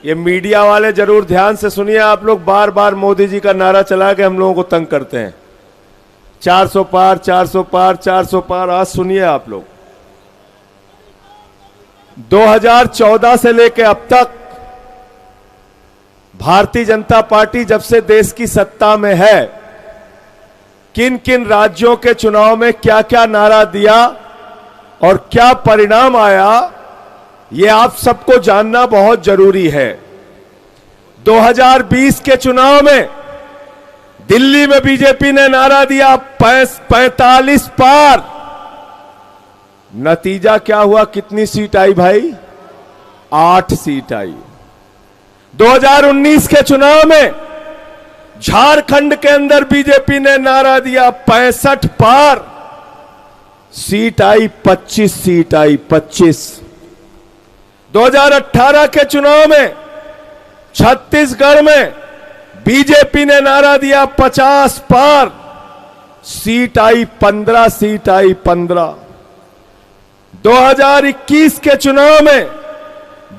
ये मीडिया वाले जरूर ध्यान से सुनिए, आप लोग बार बार मोदी जी का नारा चला के हम लोगों को तंग करते हैं। 400 पार, 400 पार, 400 पार। आज सुनिए आप लोग, 2014 से लेके अब तक भारतीय जनता पार्टी जब से देश की सत्ता में है, किन किन राज्यों के चुनाव में क्या क्या नारा दिया और क्या परिणाम आया, ये आप सबको जानना बहुत जरूरी है। 2020 के चुनाव में दिल्ली में बीजेपी ने नारा दिया 45 पार। नतीजा क्या हुआ? कितनी सीट आई भाई? 8 सीट आई। 2019 के चुनाव में झारखंड के अंदर बीजेपी ने नारा दिया 65 पार। सीट आई 25 सीट आई, 25। 2018 के चुनाव में छत्तीसगढ़ में बीजेपी ने नारा दिया 50 पार। सीट आई 15, सीट आई 15। 2021 के चुनाव में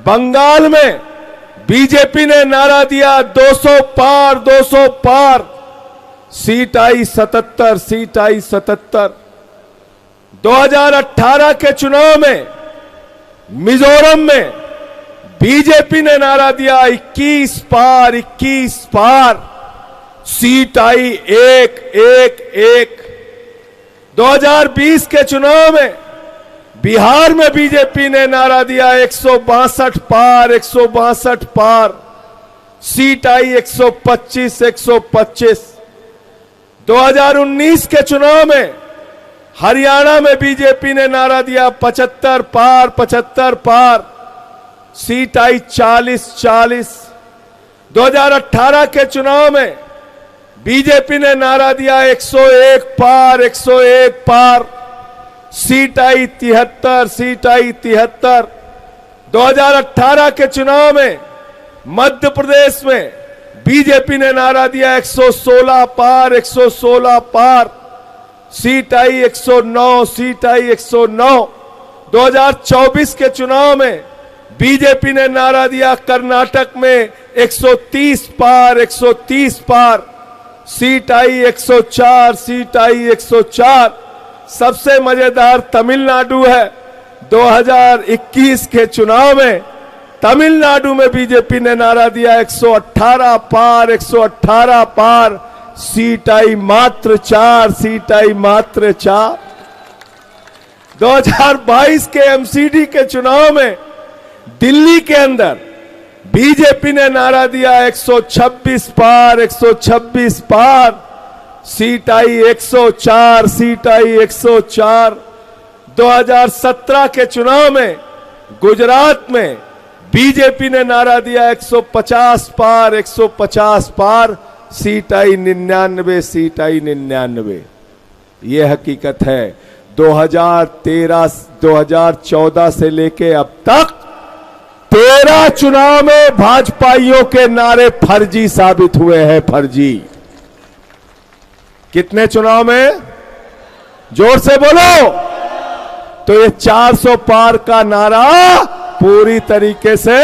बंगाल में बीजेपी ने नारा दिया 200 पार, 200 पार। सीट आई 77, सीट आई 77। 2018 के चुनाव में मिजोरम में बीजेपी ने नारा दिया 21 पार, 21 पार। सीट आई 1, 1, 1। 2020 के चुनाव में बिहार में बीजेपी ने नारा दिया 162 पार, 162 पार। सीट आई 125, 125। 2019 के चुनाव में हरियाणा में बीजेपी ने नारा दिया 75 पार, 75 पार। सीट आई 40, 40। 2018 के चुनाव में बीजेपी ने नारा दिया 101 पार, 101 पार। सीट आई 73, सीट आई 73। 2018 के चुनाव में मध्य प्रदेश में बीजेपी ने नारा दिया 116 पार, 116 पार। सीट आई 109, सीट आई 109। 2024 के चुनाव में बीजेपी ने नारा दिया कर्नाटक में 130 पार, 130 पार। सीट आई 104, सीट आई 104। सबसे मजेदार तमिलनाडु है। 2021 के चुनाव में तमिलनाडु में बीजेपी ने नारा दिया 118 पार, 118 पार। सीट आई मात्र 4, सीट आई मात्र 4। 2022 के एमसीडी के चुनाव में दिल्ली के अंदर बीजेपी ने नारा दिया 126 पार, 126 पार। सीट आई 104, सीट आई 104। 2017 के चुनाव में गुजरात में बीजेपी ने नारा दिया 150 पार, 150 पार। सीट आई 99, सीट आई 99। यह हकीकत है। 2014 से लेके अब तक 13 चुनाव में भाजपाइयों के नारे फर्जी साबित हुए हैं, फर्जी। कितने चुनाव में? जोर से बोलो। तो ये 400 पार का नारा पूरी तरीके से